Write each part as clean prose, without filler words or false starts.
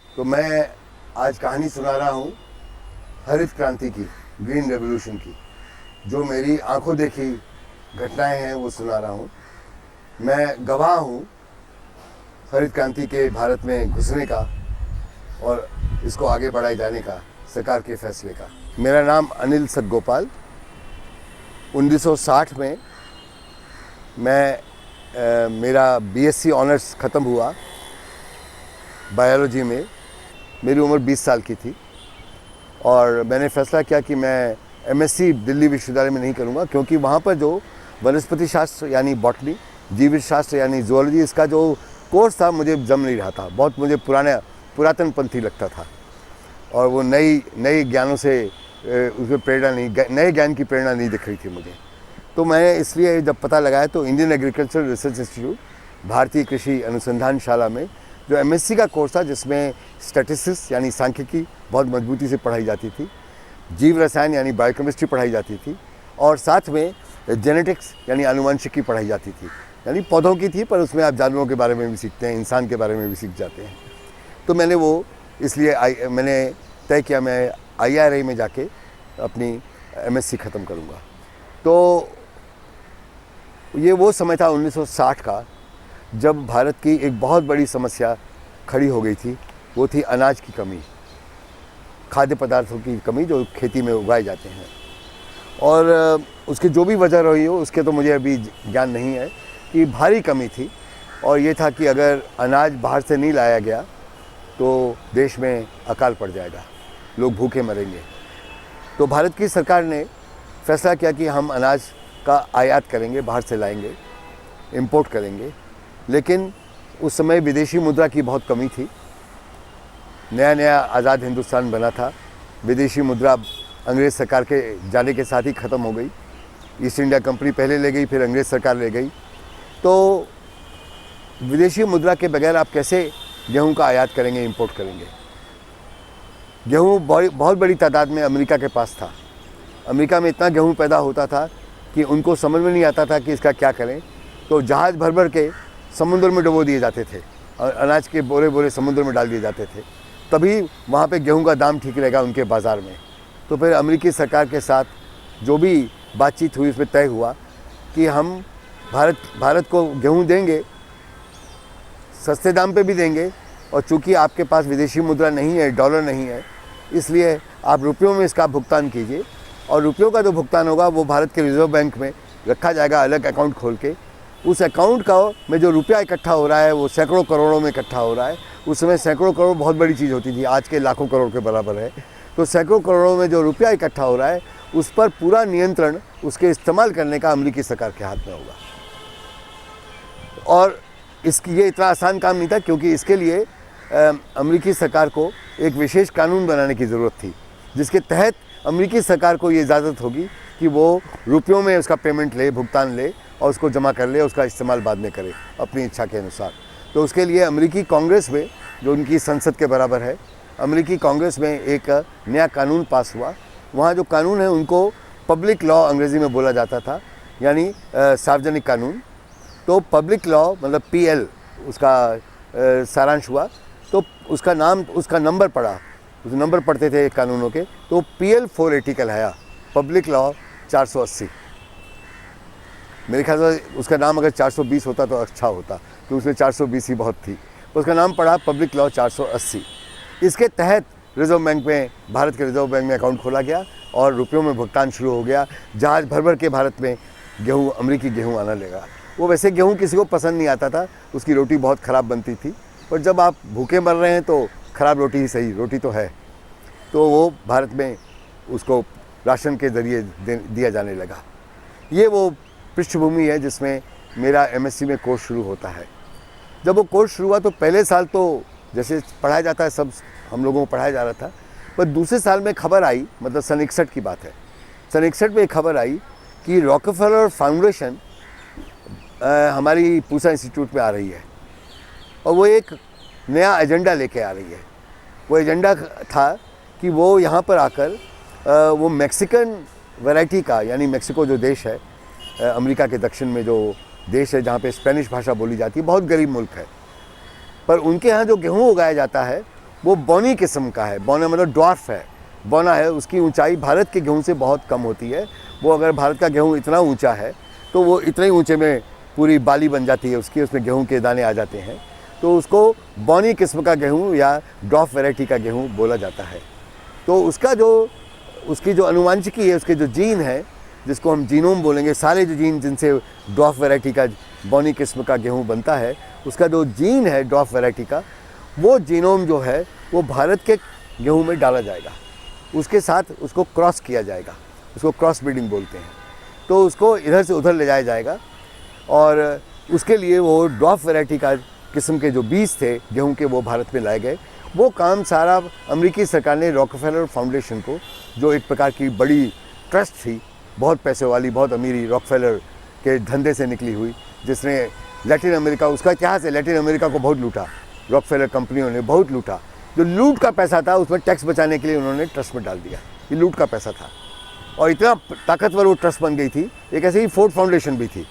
तो मैं आज कहानी सुना रहा हूँ हरित क्रांति की, ग्रीन रेवोल्यूशन की। जो मेरी आंखों देखी घटनाएं हैं वो सुना रहा हूँ। मैं गवाह हूँ हरित क्रांति के भारत में घुसने का और इसको आगे बढ़ाए जाने का सरकार के फैसले का। मेरा नाम अनिल सतगोपाल। 1960 में मेरा बीएससी ऑनर्स ख़त्म हुआ बायोलॉजी में। मेरी उम्र 20 साल की थी और मैंने फैसला किया कि मैं एमएससी दिल्ली विश्वविद्यालय में नहीं करूँगा, क्योंकि वहाँ पर जो वनस्पति शास्त्र यानी बॉटनी, जीवित शास्त्र यानी जूलॉजी, इसका जो कोर्स था मुझे जम नहीं रहा था। बहुत मुझे पुरातनपंथी लगता था और वो नई ज्ञानों से उसमें प्रेरणा नहीं, नए ज्ञान की प्रेरणा नहीं दिख रही थी मुझे। तो मैंने इसलिए जब पता लगाया तो इंडियन एग्रीकल्चर रिसर्च इंस्टीट्यूट, भारतीय कृषि अनुसंधानशाला में जो एमएससी का कोर्स था, जिसमें स्टैटिस्टिक्स यानी सांख्यिकी बहुत मजबूती से पढ़ाई जाती थी, जीव रसायन यानी बायोकेमिस्ट्री पढ़ाई जाती थी, और साथ में जेनेटिक्स यानी आनुवंशिकी पढ़ाई जाती थी। यानी पौधों की थी, पर उसमें आप जानवरों के बारे में भी सीखते हैं, इंसान के बारे में भी सीख जाते हैं। तो मैंने वो इसलिए मैंने तय किया मैं IIRA में जाके अपनी एमएससी ख़त्म करूँगा। तो ये वो समय था 1960 का, जब भारत की एक बहुत बड़ी समस्या खड़ी हो गई थी। वो थी अनाज की कमी, खाद्य पदार्थों की कमी जो खेती में उगाए जाते हैं। और उसकी जो भी वजह रही हो उसके तो मुझे अभी ज्ञान नहीं है, कि भारी कमी थी। और ये था कि अगर अनाज बाहर से नहीं लाया गया तो देश में अकाल पड़ जाएगा, लोग भूखे मरेंगे। तो भारत की सरकार ने फैसला किया कि हम अनाज का आयात करेंगे, बाहर से लाएंगे, इंपोर्ट करेंगे। लेकिन उस समय विदेशी मुद्रा की बहुत कमी थी। नया आज़ाद हिंदुस्तान बना था। विदेशी मुद्रा अंग्रेज़ सरकार के जाने के साथ ही ख़त्म हो गई। ईस्ट इंडिया कंपनी पहले ले गई, फिर अंग्रेज़ सरकार ले गई। तो विदेशी मुद्रा के बगैर आप कैसे गेहूं का आयात करेंगे, इंपोर्ट करेंगे? गेहूं बहुत बड़ी तादाद में अमेरिका के पास था। अमेरिका में इतना गेहूं पैदा होता था कि उनको समझ में नहीं आता था कि इसका क्या करें। तो जहाज़ भर के समुद्र में डुबो दिए जाते थे और अनाज के बोरे समुद्र में डाल दिए जाते थे, तभी वहाँ पे गेहूं का दाम ठीक रहेगा उनके बाज़ार में। तो फिर अमेरिकी सरकार के साथ जो भी बातचीत हुई उसमें तय हुआ कि हम भारत को गेहूं देंगे, सस्ते दाम पे भी देंगे, और चूँकि आपके पास विदेशी मुद्रा नहीं है, डॉलर नहीं है, इसलिए आप रुपयों में इसका भुगतान कीजिए। और रुपयों का जो भुगतान होगा वो भारत के रिजर्व बैंक में रखा जाएगा, अलग अकाउंट खोल के। उस अकाउंट का में जो रुपया इकट्ठा हो रहा है वो सैकड़ों करोड़ों में इकट्ठा हो रहा है। उस समय सैकड़ों करोड़ बहुत बड़ी चीज़ होती थी, आज के लाखों करोड़ के बराबर है। तो सैकड़ों करोड़ों में जो रुपया इकट्ठा हो रहा है उस पर पूरा नियंत्रण उसके इस्तेमाल करने का अमेरिकी सरकार के हाथ में होगा। और ये इतना आसान काम नहीं था, क्योंकि इसके लिए अमेरिकी सरकार को एक विशेष कानून बनाने की ज़रूरत थी, जिसके तहत अमेरिकी सरकार को ये इजाज़त होगी कि वो रुपयों में उसका पेमेंट ले, भुगतान ले और उसको जमा कर ले, उसका इस्तेमाल बाद में करे अपनी इच्छा के अनुसार। तो उसके लिए अमेरिकी कांग्रेस में, जो उनकी संसद के बराबर है, अमेरिकी कांग्रेस में एक नया कानून पास हुआ। वहाँ जो कानून है उनको पब्लिक लॉ अंग्रेज़ी में बोला जाता था, यानी सार्वजनिक कानून। तो पब्लिक लॉ मतलब PL उसका सारांश हुआ। तो उसका नंबर पड़ा, उस नंबर पढ़ते थे कानूनों के, तो PL 480 कहलाया, पब्लिक लॉ 480। मेरे ख्याल से उसका नाम अगर 420 होता तो अच्छा होता, तो उसमें 420 ही बहुत थी। उसका नाम पड़ा पब्लिक लॉ 480। इसके तहत रिजर्व बैंक में, भारत के रिजर्व बैंक में अकाउंट खोला गया और रुपयों में भुगतान शुरू हो गया। जहाज़ भर के भारत में गेहूँ, अमेरिकी गेहूँ आना लगा। वो वैसे गेहूँ किसी को पसंद नहीं आता था, उसकी रोटी बहुत ख़राब बनती थी, पर जब आप भूखे मर रहे हैं तो ख़राब रोटी ही सही, रोटी तो है। तो वो भारत में उसको राशन के ज़रिए दिया जाने लगा। ये वो पृष्ठभूमि है जिसमें मेरा एमएससी में कोर्स शुरू होता है। जब वो कोर्स शुरू हुआ तो पहले साल तो जैसे पढ़ाया जाता है सब हम लोगों को पढ़ाया जा रहा था, पर दूसरे साल में खबर आई, मतलब सन 61 की बात है, सन 61 में एक खबर आई कि रॉकफेलर फाउंडेशन हमारी पूसा इंस्टीट्यूट में आ रही है और वो एक नया एजेंडा लेके आ रही है। वो एजेंडा था कि वो यहाँ पर आकर वो मैक्सिकन वैरायटी का, यानी मेक्सिको जो देश है अमेरिका के दक्षिण में जो देश है जहाँ पे स्पेनिश भाषा बोली जाती है, बहुत गरीब मुल्क है, पर उनके यहाँ जो गेहूँ उगाया जाता है वो बौनी किस्म का है। बौना मतलब ड्वार्फ है, बौना है। उसकी ऊंचाई भारत के गेहूं से बहुत कम होती है। वो अगर भारत का गेहूं इतना ऊंचा है तो वो इतने ही ऊंचे में पूरी बाली बन जाती है उसकी, उसमें गेहूं के दाने आ जाते हैं। तो उसको बौनी किस्म का गेहूं या ड्वार्फ वैरायटी का गेहूं बोला जाता है। तो उसकी जो अनुवांशिकी है, उसके जो जीन है, जिसको हम जीनोम बोलेंगे, सारे जो जीन जिनसे ड्वार्फ वैरायटी का बौनी किस्म का गेहूं बनता है, उसका जो जीन है ड्वार्फ वैरायटी का, वो जीनोम जो है वो भारत के गेहूं में डाला जाएगा। उसके साथ उसको क्रॉस किया जाएगा, उसको क्रॉस ब्रीडिंग बोलते हैं। तो उसको इधर से उधर ले जाया जाएगा और उसके लिए वो ड्वार्फ वैरायटी का किस्म के जो बीज थे गेहूं के, वो भारत में लाए गए। वो काम सारा अमेरिकी सरकार ने रॉकफेलर फाउंडेशन को, जो एक प्रकार की बड़ी ट्रस्ट थी, बहुत पैसे वाली, बहुत अमीरी रॉकफेलर के धंधे से निकली हुई, जिसने लैटिन अमेरिका, उसका इतिहास है, लैटिन अमेरिका को बहुत लूटा, रॉकफेलर कंपनियों ने बहुत लूटा। जो लूट का पैसा था उसमें टैक्स बचाने के लिए उन्होंने ट्रस्ट में डाल दिया। ये लूट का पैसा था और इतना ताकतवर वो ट्रस्ट बन गई थी। एक ऐसे ही फोर्ड फाउंडेशन भी थी,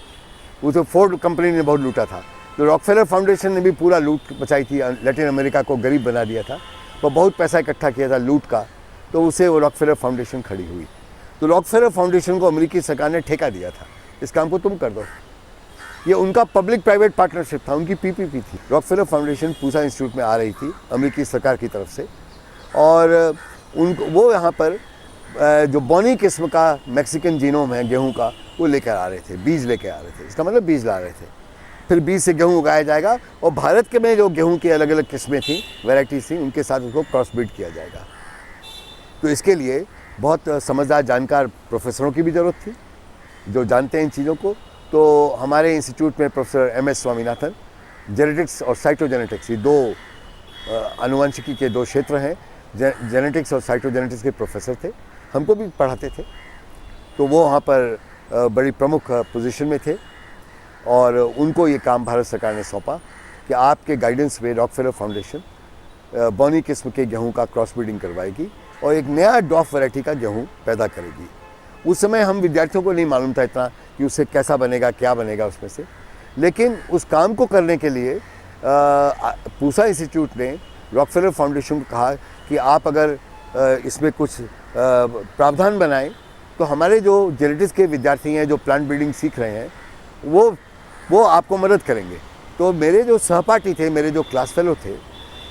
उसे फोर्ड कंपनी ने बहुत लूटा था। तो रॉकफेलर फाउंडेशन ने भी पूरा लूट बचाई थी, लैटिन अमेरिका को गरीब बना दिया था, वो बहुत पैसा इकट्ठा किया था लूट का, तो उसे वो रॉकफेलर फाउंडेशन खड़ी हुई। तो रॉकफेलर फाउंडेशन को अमेरिकी सरकार ने ठेका दिया था, इस काम को तुम कर दो। ये उनका पब्लिक प्राइवेट पार्टनरशिप था, उनकी पीपीपी थी। रॉकफेलर फाउंडेशन पूसा इंस्टीट्यूट में आ रही थी अमेरिकी सरकार की तरफ से, और वो यहाँ पर जो बौनी किस्म का मैक्सिकन जीनोम है गेहूं का, वो लेकर आ रहे थे, बीज लेकर आ रहे थे। इसका मतलब बीज ला रहे थे, फिर बीज से गेहूं उगाया जाएगा और भारत के में जो गेहूं की अलग अलग किस्में थी, वैरायटीज थी, उनके साथ उसको क्रॉस ब्रीड किया जाएगा। तो इसके लिए बहुत समझदार जानकार प्रोफेसरों की भी ज़रूरत थी जो जानते हैं इन चीज़ों को। तो हमारे इंस्टीट्यूट में प्रोफेसर MS स्वामीनाथन, जेनेटिक्स और साइटोजेनेटिक्स, ये दो आनुवंशिकी के दो क्षेत्र हैं। जेनेटिक्स और साइटोजेनेटिक्स के प्रोफेसर थे, हमको भी पढ़ाते थे। तो वो वहाँ पर बड़ी प्रमुख पोजीशन में थे और उनको ये काम भारत सरकार ने सौंपा कि आपके गाइडेंस में रॉकफेलर फाउंडेशन बौनी किस्म के गेहूं का क्रॉस ब्रीडिंग करवाएगी और एक नया ड्वार्फ वैरायटी का गेहूं पैदा करेगी। उस समय हम विद्यार्थियों को नहीं मालूम था इतना कि उससे कैसा बनेगा, क्या बनेगा उसमें से। लेकिन उस काम को करने के लिए पूसा इंस्टीट्यूट ने रॉकफेलर फाउंडेशन को कहा कि आप अगर इसमें कुछ प्रावधान बनाएं तो हमारे जो जेनेटिक्स के विद्यार्थी हैं जो प्लांट ब्रीडिंग सीख रहे हैं वो आपको मदद करेंगे। तो मेरे जो सहपाठी थे, मेरे जो क्लास फेलो थे,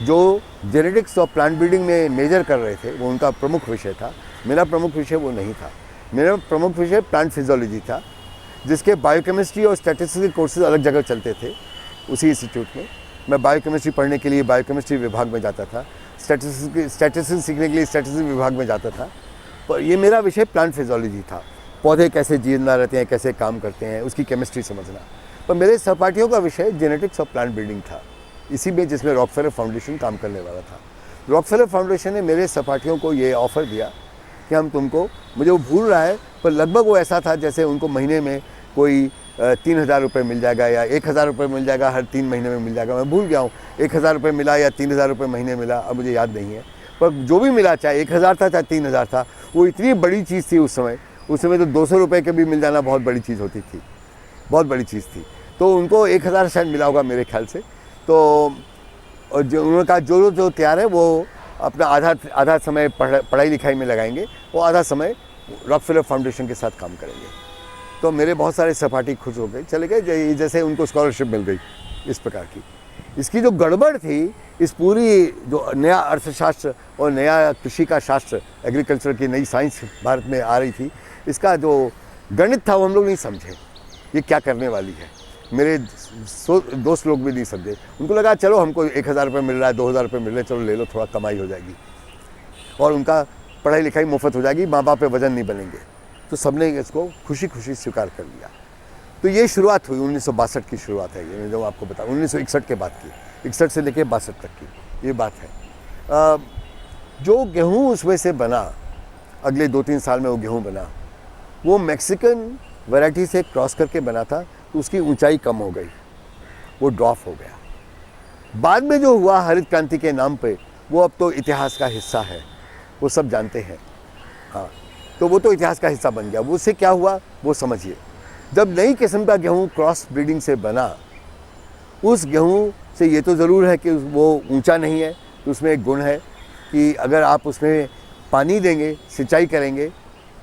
जो जेनेटिक्स और प्लांट ब्रीडिंग में मेजर कर रहे थे, वो उनका प्रमुख विषय था। मेरा प्रमुख विषय वो नहीं था। मेरा प्रमुख विषय प्लांट फिजियोलॉजी था, जिसके बायोकेमिस्ट्री और स्टैटिस्टिक्स के कोर्सेज अलग जगह चलते थे उसी इंस्टीट्यूट में। मैं बायोकेमिस्ट्री पढ़ने के लिए बायोकेमिस्ट्री विभाग में जाता था, स्टैटिस्टिक्स सीखने के लिए स्टैटिस्टिक्स विभाग में जाता था। पर ये मेरा विषय प्लांट फिजियोलॉजी था, पौधे कैसे जिंदा रहते हैं, कैसे काम करते हैं, उसकी केमिस्ट्री समझना। पर मेरे सहपाठियों का विषय जेनेटिक्स और प्लांट ब्रीडिंग था, इसी में जिसमें रॉकफेलर फाउंडेशन काम करने वाला था। रॉकफेलर फाउंडेशन ने मेरे सहपाठियों को ये ऑफ़र दिया कि हम तुमको, मुझे वो भूल रहा है पर लगभग वो ऐसा था जैसे उनको महीने में कोई 3,000 रुपये मिल जाएगा या 1,000 रुपये मिल जाएगा, हर 3 महीने में मिल जाएगा। मैं भूल गया हूँ 1,000 रुपये मिला या 3,000 रुपये महीने मिला, अब मुझे याद नहीं है। पर जो भी मिला, चाहे 1,000 था चाहे 3,000 था, वो इतनी बड़ी चीज़ थी उस समय। उस समय तो 200 रुपये के भी मिल जाना बहुत बड़ी चीज़ होती थी, बहुत बड़ी चीज़ थी। तो उनको 1,000 शायद मिला होगा मेरे ख्याल से। तो और जो उन्होंने कहा जो तैयार है वो अपना आधा समय पढ़ाई लिखाई में लगाएंगे, वो आधा समय रॉकफेलर फाउंडेशन के साथ काम करेंगे। तो मेरे बहुत सारे सहपाठी खुश हो गए, चले गए, जैसे उनको स्कॉलरशिप मिल गई इस प्रकार की। इसकी जो गड़बड़ थी, इस पूरी जो नया अर्थशास्त्र और नया कृषि का शास्त्र, एग्रीकल्चर की नई साइंस भारत में आ रही थी, इसका जो गणित था वो हम लोग नहीं समझे ये क्या करने वाली है। मेरे दोस्त लोग भी नहीं समझे। उनको लगा चलो हमको 1,000 रुपये मिल रहा है, 2,000 रुपये मिल रहे हैं, चलो ले लो, थोड़ा कमाई हो जाएगी और उनका पढ़ाई लिखाई मुफ्त हो जाएगी, माँ बाप पे वजन नहीं बनेंगे। तो सबने इसको खुशी खुशी स्वीकार कर लिया। तो ये शुरुआत हुई 1962 की शुरुआत है ये, जो आपको बता 1961 के बाद की, 61 से लेकर 62 तक की ये बात है। जो गेहूँ उसमें से बना, अगले 2-3 साल में वो गेहूँ बना, वो मैक्सिकन वैरायटी से क्रॉस करके बना था, तो उसकी ऊंचाई कम हो गई, वो ड्रॉप हो गया। बाद में जो हुआ हरित क्रांति के नाम पे, वो अब तो इतिहास का हिस्सा है, वो सब जानते हैं। हाँ, तो वो तो इतिहास का हिस्सा बन गया। वो उससे क्या हुआ वो समझिए। जब नई किस्म का गेहूँ क्रॉस ब्रीडिंग से बना, उस गेहूँ से ये तो ज़रूर है कि वो ऊंचा नहीं है, तो उसमें एक गुण है कि अगर आप उसमें पानी देंगे, सिंचाई करेंगे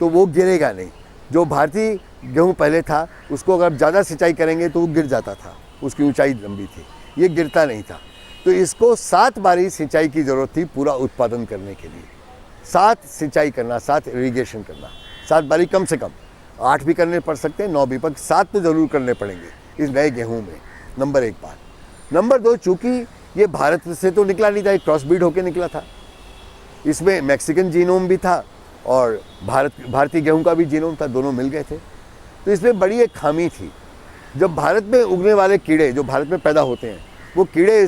तो वो गिरेगा नहीं। जो भारतीय गेहूँ पहले था उसको अगर ज़्यादा सिंचाई करेंगे तो वो गिर जाता था, उसकी ऊंचाई लंबी थी, ये गिरता नहीं था। तो इसको 7 बारी सिंचाई की ज़रूरत थी पूरा उत्पादन करने के लिए। 7 सिंचाई करना, 7 इरिगेशन करना, 7 बारी कम से कम, 8 भी करने पड़ सकते हैं, 9 भी, पर 7 तो ज़रूर करने पड़ेंगे इस नए गेहूँ में। नंबर 1 बात। नंबर 2, चूँकि ये भारत से तो निकला नहीं था, एक क्रॉस ब्रीड होकर निकला था, इसमें मैक्सिकन जीनोम भी था और भारतीय गेहूं का भी जीनोम था, दोनों मिल गए थे। तो इसमें बड़ी एक खामी थी। जब भारत में उगने वाले कीड़े जो भारत में पैदा होते हैं, वो कीड़े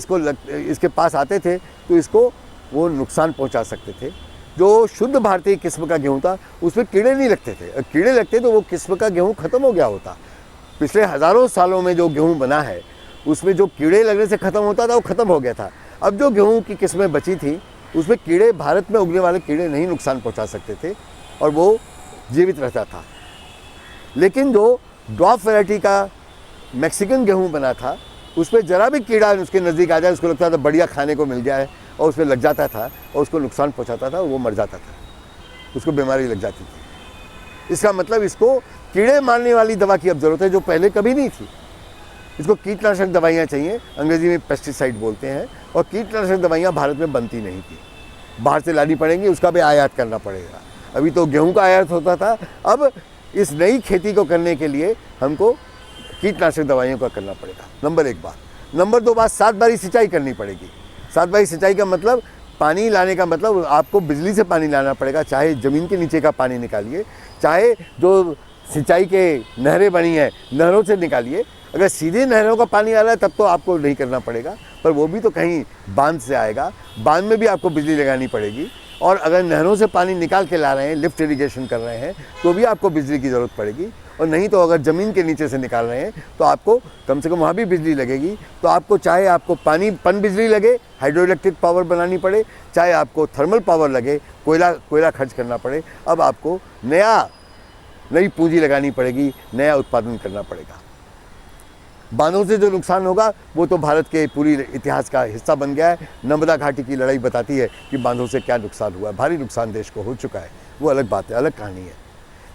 इसके पास आते थे तो इसको वो नुकसान पहुंचा सकते थे। जो शुद्ध भारतीय किस्म का गेहूं था उसमें कीड़े नहीं लगते थे, अगर कीड़े लगते तो वो किस्म का गेहूँ ख़त्म हो गया होता। पिछले हज़ारों सालों में जो गेहूँ बना है उसमें जो कीड़े लगने से ख़त्म होता था वो ख़त्म हो गया था। अब जो गेहूँ की किस्में बची थी उसमें कीड़े, भारत में उगने वाले कीड़े नहीं नुकसान पहुंचा सकते थे और वो जीवित रहता था। लेकिन जो ड्वार्फ वैरायटी का मैक्सिकन गेहूं बना था उसमें ज़रा भी कीड़ा उसके नज़दीक आ जाए, उसको लगता था बढ़िया खाने को मिल गया है और उसमें लग जाता था और उसको नुकसान पहुंचाता था और वो मर जाता था, उसको बीमारी लग जाती थी। इसका मतलब इसको कीड़े मारने वाली दवा की अब ज़रूरत है जो पहले कभी नहीं थी। इसको कीटनाशक दवाइयाँ चाहिए, अंग्रेजी में पेस्टिसाइड बोलते हैं, और कीटनाशक दवाइयाँ भारत में बनती नहीं थी, बाहर से लानी पड़ेंगी, उसका भी आयात करना पड़ेगा। अभी तो गेहूं का आयात होता था, अब इस नई खेती को करने के लिए हमको कीटनाशक दवाइयों का करना पड़ेगा। नंबर 1 बात। नंबर 2 बात, 7 बारी सिंचाई करनी पड़ेगी। 7 बारी सिंचाई का मतलब पानी लाने का मतलब आपको बिजली से पानी लाना पड़ेगा, चाहे ज़मीन के नीचे का पानी निकालिए, चाहे जो सिंचाई के नहरें बनी हैं नहरों से निकालिए। अगर सीधे नहरों का पानी आ रहा है तब तो आपको नहीं करना पड़ेगा, पर वो भी तो कहीं बांध से आएगा, बांध में भी आपको बिजली लगानी पड़ेगी। और अगर नहरों से पानी निकाल के ला रहे हैं, लिफ्ट इरिगेशन कर रहे हैं, तो भी आपको बिजली की ज़रूरत पड़ेगी। और नहीं तो अगर ज़मीन के नीचे से निकाल रहे हैं तो आपको कम से कम वहाँ भी बिजली लगेगी। तो आपको चाहे आपको पन बिजली लगे, हाइड्रो इलेक्ट्रिक पावर बनानी पड़े, चाहे आपको थर्मल पावर लगे, कोयला खर्च करना पड़े, अब आपको नई पूंजी लगानी पड़ेगी, नया उत्पादन करना पड़ेगा। बांधों से जो नुकसान होगा वो तो भारत के पूरी इतिहास का हिस्सा बन गया है। नर्मदा घाटी की लड़ाई बताती है कि बांधों से क्या नुकसान हुआ है, भारी नुकसान देश को हो चुका है, वो अलग बात है, अलग कहानी है।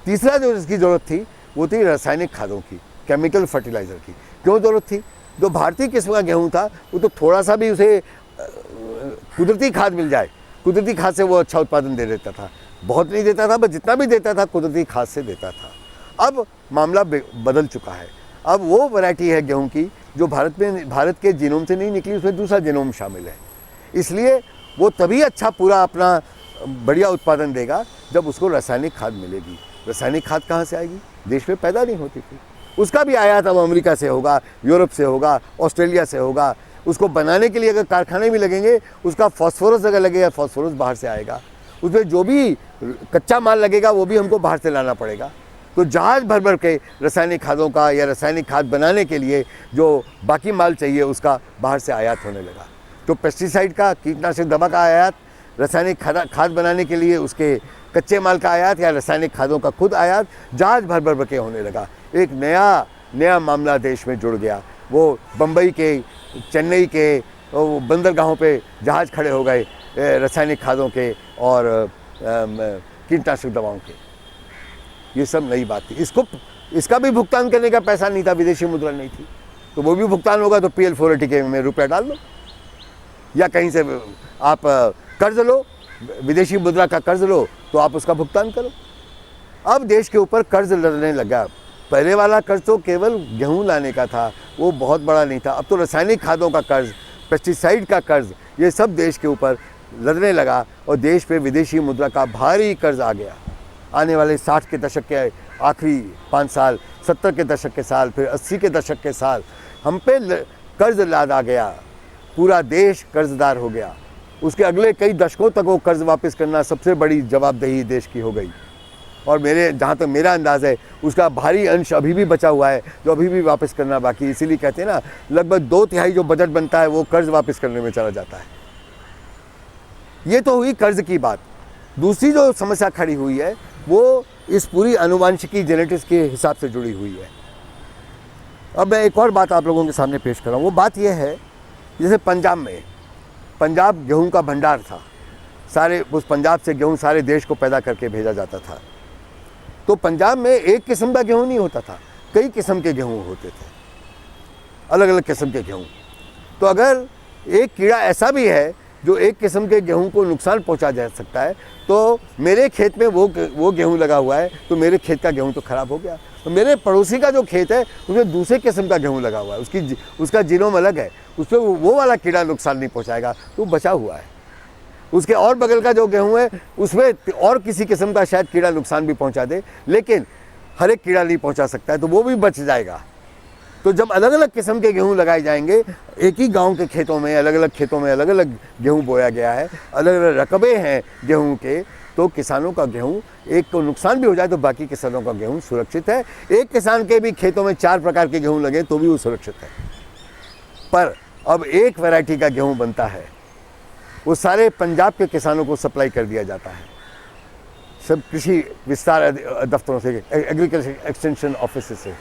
तीसरा जो इसकी ज़रूरत थी वो थी रासायनिक खादों की, केमिकल फर्टिलाइज़र की। क्यों ज़रूरत थी? जो भारतीय किस्म का गेहूँ था वो तो थोड़ा सा भी उसे कुदरती खाद मिल जाए, कुदरती खाद से वो अच्छा उत्पादन दे देता था, बहुत नहीं देता था, बस जितना भी देता था कुदरती खाद से देता था। अब मामला बदल चुका है। अब वो वैरायटी है गेहूं की जो भारत के जीनोम से नहीं निकली, उसमें दूसरा जीनोम शामिल है, इसलिए वो तभी अच्छा पूरा अपना बढ़िया उत्पादन देगा जब उसको रासायनिक खाद मिलेगी। रासायनिक खाद कहाँ से आएगी? देश में पैदा नहीं होती थी, उसका भी आयात अब अमेरिका से होगा, यूरोप से होगा, ऑस्ट्रेलिया से होगा। उसको बनाने के लिए अगर कारखाने भी लगेंगे, उसका फॉस्फोरस अगर लगेगा, फॉस्फोरस बाहर से आएगा, उसमें जो भी कच्चा माल लगेगा वो भी हमको बाहर से लाना पड़ेगा। तो जहाज़ भर के रासायनिक खादों का या रासायनिक खाद बनाने के लिए जो बाकी माल चाहिए उसका बाहर से आयात होने लगा। तो पेस्टिसाइड का, कीटनाशक दवा का आयात, रासायनिक खाद बनाने के लिए उसके कच्चे माल का आयात या रासायनिक खादों का खुद आयात जहाज़ भर के होने लगा। एक नया मामला देश में जुड़ गया। वो बम्बई के, चेन्नई के बंदरगाहों पे जहाज़ खड़े हो गए रासायनिक खादों के और कीटनाशक दवाओं के। ये सब नई बात थी। इसका भी भुगतान करने का पैसा नहीं था, विदेशी मुद्रा नहीं थी, तो वो भी भुगतान होगा तो PL 480 के में रुपया डाल दो या कहीं से आप कर्ज लो, विदेशी मुद्रा का कर्ज लो तो आप उसका भुगतान करो। अब देश के ऊपर कर्ज लदने लगा। पहले वाला कर्ज तो केवल गेहूं लाने का था, वो बहुत बड़ा नहीं था। अब तो रासायनिक खादों का कर्ज, पेस्टिसाइड का कर्ज, ये सब देश के ऊपर लदने लगा और देश पे विदेशी मुद्रा का भारी कर्ज आ गया। आने वाले 60 के दशक के आखिरी 5 साल, 70 के दशक के साल, फिर 80 के दशक के साल हम पे कर्ज लाद आ गया, पूरा देश कर्जदार हो गया। उसके अगले कई दशकों तक वो कर्ज वापस करना सबसे बड़ी जवाबदेही देश की हो गई। और जहाँ तक मेरा अंदाज़ है उसका भारी अंश अभी भी बचा हुआ है जो अभी भी वापस करना बाकी। इसीलिए कहते हैं ना, लगभग 2/3 जो बजट बनता है वो कर्ज वापस करने में चला जाता है। ये तो हुई कर्ज की बात। दूसरी जो समस्या खड़ी हुई है वो इस पूरी आनुवांशिकी, जेनेटिक्स के हिसाब से जुड़ी हुई है। अब मैं एक और बात आप लोगों के सामने पेश कर रहा हूँ। वो बात यह है, जैसे पंजाब पंजाब गेहूं का भंडार था, सारे उस पंजाब से गेहूं सारे देश को पैदा करके भेजा जाता था। तो पंजाब में एक किस्म का गेहूं नहीं होता था, कई किस्म के गेहूं होते थे, अलग अलग किस्म के गेहूं। तो अगर एक कीड़ा ऐसा भी है जो एक किस्म के गेहूं को नुकसान पहुंचा जा सकता है, तो मेरे खेत में वो गेहूं लगा हुआ है, तो मेरे खेत का गेहूं तो खराब हो गया। तो मेरे पड़ोसी का जो खेत है उसमें दूसरे किस्म का गेहूं लगा हुआ है, उसका जीनोम अलग है, उसमें वो वाला कीड़ा नुकसान नहीं पहुंचाएगा, तो बचा हुआ है। उसके और बगल का जो गेहूं है उसमें और किसी किस्म का शायद कीड़ा नुकसान भी पहुंचा दे, लेकिन हर एक कीड़ा नहीं पहुंचा सकता है, तो वो भी बच जाएगा। तो जब अलग अलग किस्म के गेहूं लगाए जाएंगे, एक ही गांव के खेतों में अलग अलग खेतों में अलग अलग गेहूं बोया गया है, अलग अलग रकबे हैं गेहूं के, तो किसानों का गेहूं एक को नुकसान भी हो जाए तो बाकी किसानों का गेहूं सुरक्षित है। एक किसान के भी खेतों में 4 प्रकार के गेहूं लगे तो भी वो सुरक्षित है। पर अब एक वैरायटी का गेहूं बनता है, वो सारे पंजाब के किसानों को सप्लाई कर दिया जाता है, सब कृषि विस्तार दफ्तरों से, एग्रीकल्चर एक्सटेंशन ऑफिस से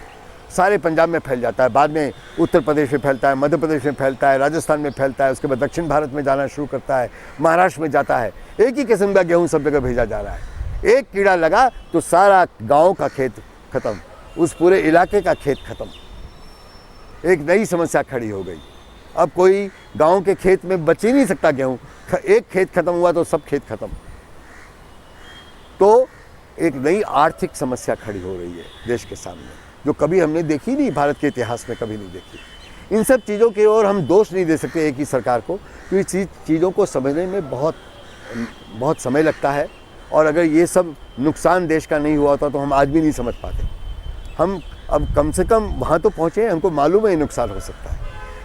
सारे पंजाब में फैल जाता है। बाद में उत्तर प्रदेश में फैलता है, मध्य प्रदेश में फैलता है, राजस्थान में फैलता है, उसके बाद दक्षिण भारत में जाना शुरू करता है, महाराष्ट्र में जाता है। एक ही किस्म का गेहूं सब जगह भेजा जा रहा है। एक कीड़ा लगा तो सारा गांव का खेत खत्म, उस पूरे इलाके का खेत खत्म। एक नई समस्या खड़ी हो गई। अब कोई गांव के खेत में बच ही नहीं सकता गेहूं, एक खेत खत्म हुआ तो सब खेत खत्म। तो एक नई आर्थिक समस्या खड़ी हो रही है देश के सामने, जो कभी हमने देखी नहीं, भारत के इतिहास में कभी नहीं देखी। इन सब चीज़ों की ओर हम दोष नहीं दे सकते एक ही सरकार को, क्योंकि चीज़ों को समझने में बहुत समय लगता है। और अगर ये सब नुकसान देश का नहीं हुआ होता तो हम आज भी नहीं समझ पाते। हम अब कम से कम वहाँ तो पहुँचे, हमको मालूम है ये नुकसान हो सकता है।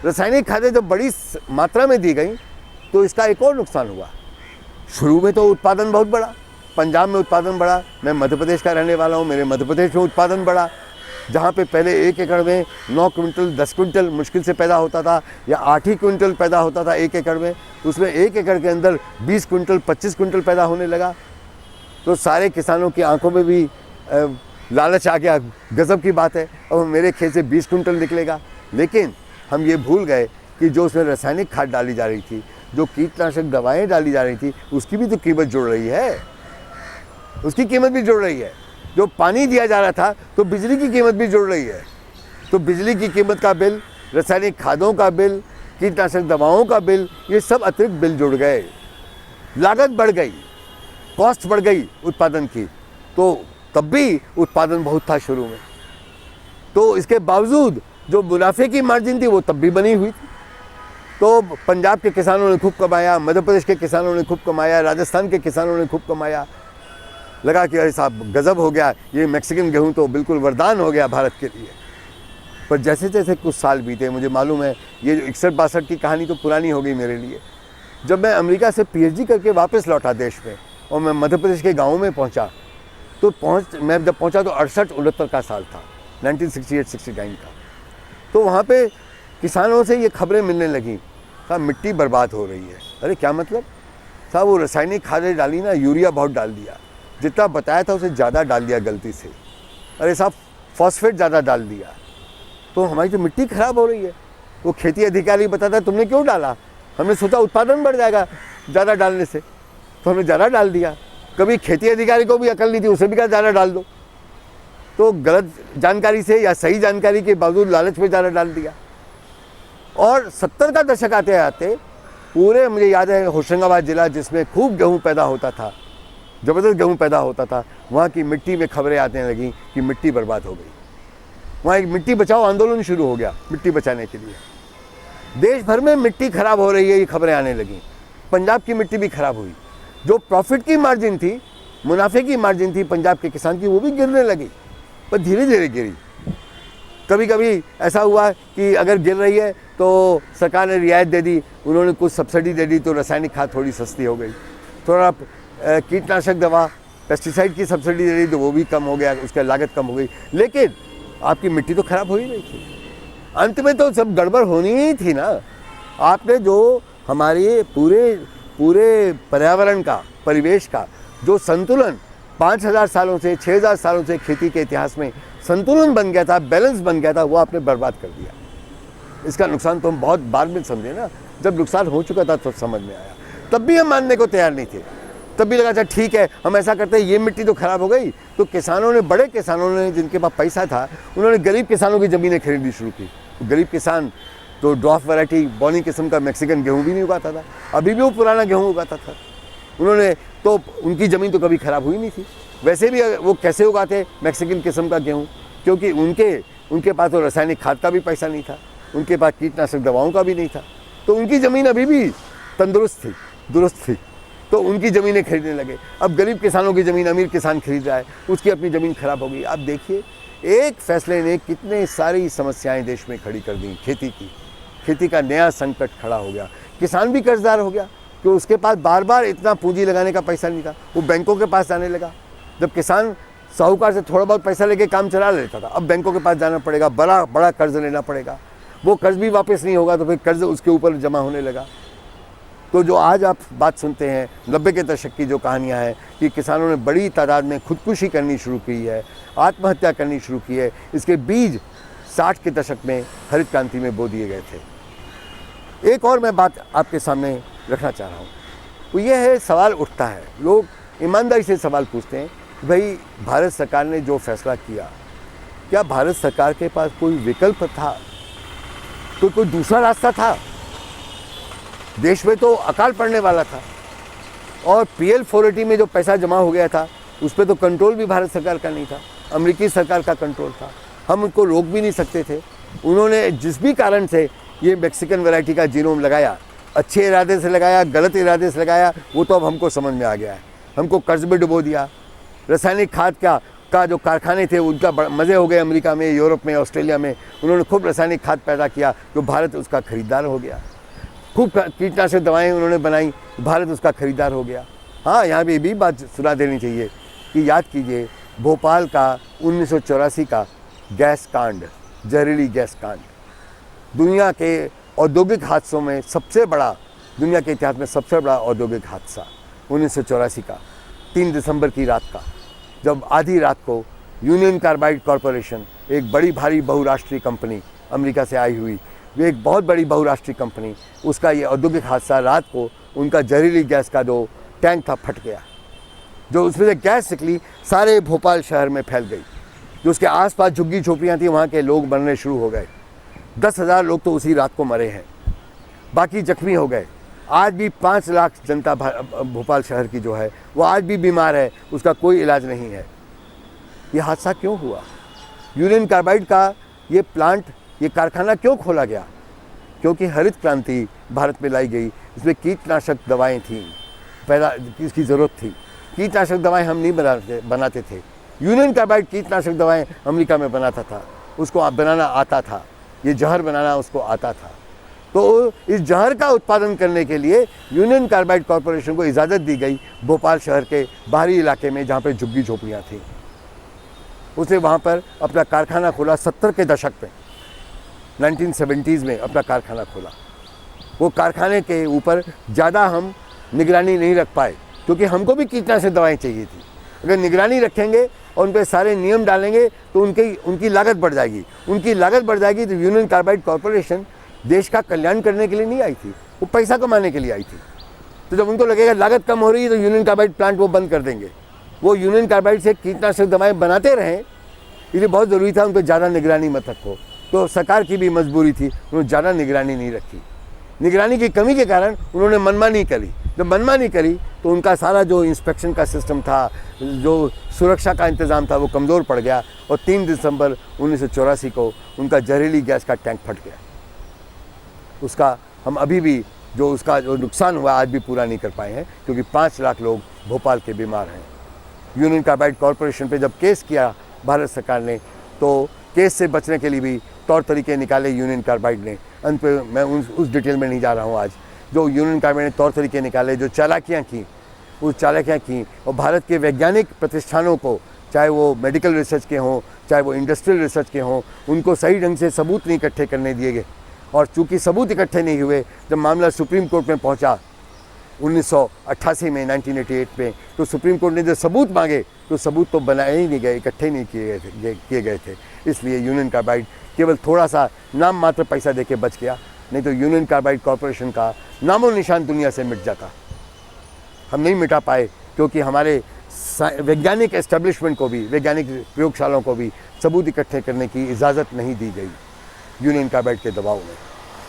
रासायनिक खादें जब बड़ी मात्रा में दी गई तो इसका एक और नुकसान हुआ। शुरू में तो उत्पादन बहुत बढ़ा, पंजाब में उत्पादन बढ़ा। मैं मध्य प्रदेश का रहने वाला हूँ, मेरे मध्य प्रदेश में उत्पादन बढ़ा। जहाँ पे पहले 1 एकड़ में 9 क्विंटल 10 क्विंटल मुश्किल से पैदा होता था, या 8 ही क्विंटल पैदा होता था 1 एकड़ में, उसमें 1 एकड़ के अंदर 20 क्विंटल 25 क्विंटल पैदा होने लगा। तो सारे किसानों की आंखों में भी लालच आ गया, गजब की बात है, अब मेरे खेत से 20 क्विंटल निकलेगा। लेकिन हम ये भूल गए कि जो उसमें रासायनिक खाद डाली जा रही थी, जो कीटनाशक दवाएँ डाली जा रही थी, उसकी भी तो कीमत जुड़ रही है, उसकी कीमत भी जुड़ रही है। जो पानी दिया जा रहा था तो बिजली की कीमत भी जुड़ रही है। तो बिजली की कीमत का बिल, रासायनिक खादों का बिल, कीटनाशक दवाओं का बिल, ये सब अतिरिक्त बिल जुड़ गए, लागत बढ़ गई, कॉस्ट बढ़ गई उत्पादन की। तो तब भी उत्पादन बहुत था शुरू में, तो इसके बावजूद जो मुनाफे की मार्जिन थी वो तब भी बनी हुई थी। तो पंजाब के किसानों ने खूब कमाया, मध्य प्रदेश के किसानों ने खूब कमाया, राजस्थान के किसानों ने खूब कमाया। लगा कि अरे साहब गज़ब हो गया, ये मैक्सिकन गेहूं तो बिल्कुल वरदान हो गया भारत के लिए। पर जैसे जैसे कुछ साल बीते, मुझे मालूम है ये 61-62 की कहानी तो पुरानी हो गई मेरे लिए। जब मैं अमेरिका से पीएचडी करके वापस लौटा देश में और मैं मध्य प्रदेश के गाँव में पहुँचा, तो मैं जब पहुँचा तो 68-69 का साल था, 1968-69 का। तो वहाँ पे किसानों से ये खबरें मिलने लगी, साहब मिट्टी बर्बाद हो रही है। अरे क्या मतलब साहब, वो रासायनिक खादें डाली ना, यूरिया बहुत डाल दिया, जितना बताया था उसे ज़्यादा डाल दिया गलती से। अरे साहब फॉस्फेट ज़्यादा डाल दिया, तो हमारी तो मिट्टी ख़राब हो रही है। वो खेती अधिकारी बताता तुमने क्यों डाला, हमने सोचा उत्पादन बढ़ जाएगा ज़्यादा डालने से, तो हमने ज़्यादा डाल दिया। कभी खेती अधिकारी को भी अकल नहीं थी, उसे भी कहा ज़्यादा डाल दो, तो गलत जानकारी से या सही जानकारी के बावजूद लालच में ज़्यादा डाल दिया। और 70 का दशक आते आते पूरे, मुझे याद है होशंगाबाद ज़िला जिसमें खूब गेहूँ पैदा होता था, ज़बरदस्त गेहूँ पैदा होता था, वहाँ की मिट्टी में खबरें आने लगी कि मिट्टी बर्बाद हो गई। वहाँ एक मिट्टी बचाओ आंदोलन शुरू हो गया मिट्टी बचाने के लिए। देश भर में मिट्टी खराब हो रही है, ये खबरें आने लगी। पंजाब की मिट्टी भी खराब हुई। जो प्रॉफिट की मार्जिन थी, मुनाफे की मार्जिन थी पंजाब के किसान की, वो भी गिरने लगी, पर धीरे धीरे गिरी। कभी कभी ऐसा हुआ कि अगर गिर रही है तो सरकार ने रियायत दे दी, उन्होंने कुछ सब्सिडी दे दी, तो रासायनिक खाद थोड़ी सस्ती हो गई। थोड़ा कीटनाशक दवा, पेस्टिसाइड की सब्सिडी दे दी तो वो भी कम हो गया, उसका लागत कम हो गई, लेकिन आपकी मिट्टी तो खराब हो ही नहीं थी। अंत में तो सब गड़बड़ होनी ही थी ना। आपने जो हमारे पूरे पर्यावरण का, परिवेश का जो संतुलन 5000 सालों से 6000 सालों से खेती के इतिहास में संतुलन बन गया था, बैलेंस बन गया था, वो आपने बर्बाद कर दिया। इसका नुकसान तो हम बहुत बाद में समझे ना, जब नुकसान हो चुका था तो समझ में आया। तब भी हम मानने को तैयार नहीं थे, तब भी लगा था ठीक है हम ऐसा करते हैं, ये मिट्टी तो खराब हो गई। तो किसानों ने, बड़े किसानों ने, जिनके पास पैसा था, उन्होंने गरीब किसानों की ज़मीनें खरीदनी शुरू की। गरीब किसान तो ड्रॉफ वैरायटी बॉनी किस्म का मैक्सिकन गेहूँ भी नहीं उगाता था, अभी भी वो पुराना गेहूँ उगाता था। उन्होंने तो, उनकी ज़मीन तो कभी ख़राब हुई नहीं थी। वैसे भी वो कैसे उगाते मैक्सिकन किस्म का गेहूँ, क्योंकि उनके पास तो रासायनिक खाद का भी पैसा नहीं था, उनके पास कीटनाशक दवाओं का भी नहीं था, तो उनकी ज़मीन अभी भी तंदुरुस्त थी, दुरुस्त थी। तो उनकी ज़मीनें खरीदने लगे। अब गरीब किसानों की ज़मीन अमीर किसान खरीद रहा है, उसकी अपनी ज़मीन खराब हो गई। आप देखिए एक फैसले ने कितने सारी समस्याएं देश में खड़ी कर दी। खेती का नया संकट खड़ा हो गया। किसान भी कर्जदार हो गया कि उसके पास बार बार इतना पूंजी लगाने का पैसा नहीं था, वो बैंकों के पास जाने लगा। जब किसान साहूकार से थोड़ा बहुत पैसा लेके काम चला लेता था, अब बैंकों के पास जाना पड़ेगा, बड़ा बड़ा कर्ज लेना पड़ेगा। वो कर्ज भी वापस नहीं होगा तो फिर कर्ज उसके ऊपर जमा होने लगा। तो जो आज आप बात सुनते हैं 90 के दशक की जो कहानियां हैं कि किसानों ने बड़ी तादाद में खुदकुशी करनी शुरू की है, आत्महत्या करनी शुरू की है, इसके बीज 60 के दशक में हरित क्रांति में बो दिए गए थे। एक और मैं बात आपके सामने रखना चाह रहा हूँ, वो ये है, सवाल उठता है, लोग ईमानदारी से सवाल पूछते हैं, भाई भारत सरकार ने जो फैसला किया, क्या भारत सरकार के पास कोई विकल्प था, तो कोई दूसरा रास्ता था? देश में तो अकाल पड़ने वाला था और PL 480 में जो पैसा जमा हो गया था उस पर तो कंट्रोल भी भारत सरकार का नहीं था, अमेरिकी सरकार का कंट्रोल था। हम उनको रोक भी नहीं सकते थे। उन्होंने जिस भी कारण से ये मैक्सिकन वैरायटी का जीनोम लगाया, अच्छे इरादे से लगाया, गलत इरादे से लगाया, वो तो अब हमको समझ में आ गया है। हमको कर्ज में डुबो दिया। रासायनिक खाद का जो कारखाने थे उनका मज़े हो गए। अमेरिका में, यूरोप में, ऑस्ट्रेलिया में उन्होंने खूब रासायनिक खाद पैदा किया, तो भारत उसका खरीदार हो गया। खूब कीटनाशक दवाएं उन्होंने बनाई, भारत उसका खरीदार हो गया। हाँ, यहाँ पे भी बात सुना देनी चाहिए कि याद कीजिए भोपाल का 1984 का गैस कांड, जहरीली गैस कांड, दुनिया के औद्योगिक हादसों में सबसे बड़ा, दुनिया के इतिहास में सबसे बड़ा औद्योगिक हादसा 1984 का 3 दिसंबर की रात का, जब आधी रात को यूनियन कार्बाइड कॉरपोरेशन, एक बड़ी भारी बहुराष्ट्रीय कंपनी अमेरिका से आई हुई, वे एक बहुत बड़ी बहुराष्ट्रीय कंपनी, उसका ये औद्योगिक हादसा, रात को उनका जहरीली गैस का जो टैंक था फट गया। जो उसमें से गैस निकली सारे भोपाल शहर में फैल गई। जो उसके आसपास झुग्गी झोपड़ियाँ थी वहाँ के लोग मरने शुरू हो गए। 10,000 लोग तो उसी रात को मरे हैं, बाकी जख्मी हो गए। आज भी 5 लाख जनता भोपाल शहर की जो है वो आज भी बीमार है, उसका कोई इलाज नहीं है। ये हादसा क्यों हुआ? यूनियन कार्बाइड का ये प्लांट, ये कारखाना क्यों खोला गया? क्योंकि हरित क्रांति भारत में लाई गई, इसमें कीटनाशक दवाएं थी, पैदा इसकी ज़रूरत थी। कीटनाशक दवाएं हम नहीं बनाते थे। यूनियन कार्बाइड कीटनाशक दवाएं अमेरिका में बनाता था, उसको बनाना आता था, ये जहर बनाना उसको आता था। तो इस जहर का उत्पादन करने के लिए यूनियन कार्बाइड कॉरपोरेशन को इजाज़त दी गई भोपाल शहर के बाहरी इलाके में, जहाँ पर झुग्गी झोपड़ियाँ थी। उसने वहाँ पर अपना कारखाना खोला 70 के दशक में, 1970s में अपना कारखाना खोला। वो कारखाने के ऊपर ज़्यादा हम निगरानी नहीं रख पाए, क्योंकि हमको भी कीटनाशक दवाएं चाहिए थी। अगर निगरानी रखेंगे और उन पर सारे नियम डालेंगे तो उनकी लागत बढ़ जाएगी। उनकी लागत बढ़ जाएगी तो यूनियन कार्बाइड कॉरपोरेशन देश का कल्याण करने के लिए नहीं आई थी, वो पैसा कमाने के लिए आई थी। तो जब उनको लगेगा लागत कम हो रही है तो यूनियन कार्बाइड प्लांट वो बंद कर देंगे। वो यूनियन कार्बाइड से कीटनाशक दवाएँ बनाते रहें, इसलिए बहुत ज़रूरी था उन पर ज़्यादा निगरानी मत रखो। तो सरकार की भी मजबूरी थी, उन्होंने ज़्यादा निगरानी नहीं रखी। निगरानी की कमी के कारण उन्होंने मनमानी करी। जब मनमानी करी तो उनका सारा जो इंस्पेक्शन का सिस्टम था, जो सुरक्षा का इंतज़ाम था, वो कमज़ोर पड़ गया और 3 दिसंबर 1984 को उनका जहरीली गैस का टैंक फट गया। उसका हम अभी भी उसका जो नुकसान हुआ आज भी पूरा नहीं कर पाए हैं, क्योंकि 5 लाख लोग भोपाल के बीमार हैं। यूनियन कार्बाइड कॉरपोरेशन पे जब केस किया भारत सरकार ने, तो केस से बचने के लिए भी तौर तरीके निकाले यूनियन कार्बाइड ने। अंत पे मैं उस डिटेल में नहीं जा रहा हूँ आज। जो यूनियन कार्बाइड ने तौर तरीके निकाले, जो चालाकियाँ की, वो चालाकियाँ की और भारत के वैज्ञानिक प्रतिष्ठानों को, चाहे वो मेडिकल रिसर्च के हों, चाहे वो इंडस्ट्रियल रिसर्च के हों, उनको सही ढंग से सबूत नहीं इकट्ठे करने दिए गए। और चूँकि सबूत इकट्ठे नहीं हुए, जब मामला सुप्रीम कोर्ट में पहुँचा 1988 में, 1988 में, तो सुप्रीम कोर्ट ने जो सबूत मांगे तो सबूत तो बनाए ही नहीं गए, इकट्ठे नहीं किए गए थे। इसलिए यूनियन कार्बाइड केवल थोड़ा सा नाम मात्र पैसा देके बच गया। नहीं तो यूनियन कार्बाइड कॉरपोरेशन का नामो निशान दुनिया से मिट जाता। हम नहीं मिटा पाए क्योंकि हमारे वैज्ञानिक एस्टेब्लिशमेंट को भी, वैज्ञानिक प्रयोगशालाओं को भी सबूत इकट्ठे करने की इजाज़त नहीं दी गई यूनियन कार्बाइड के दबाव में।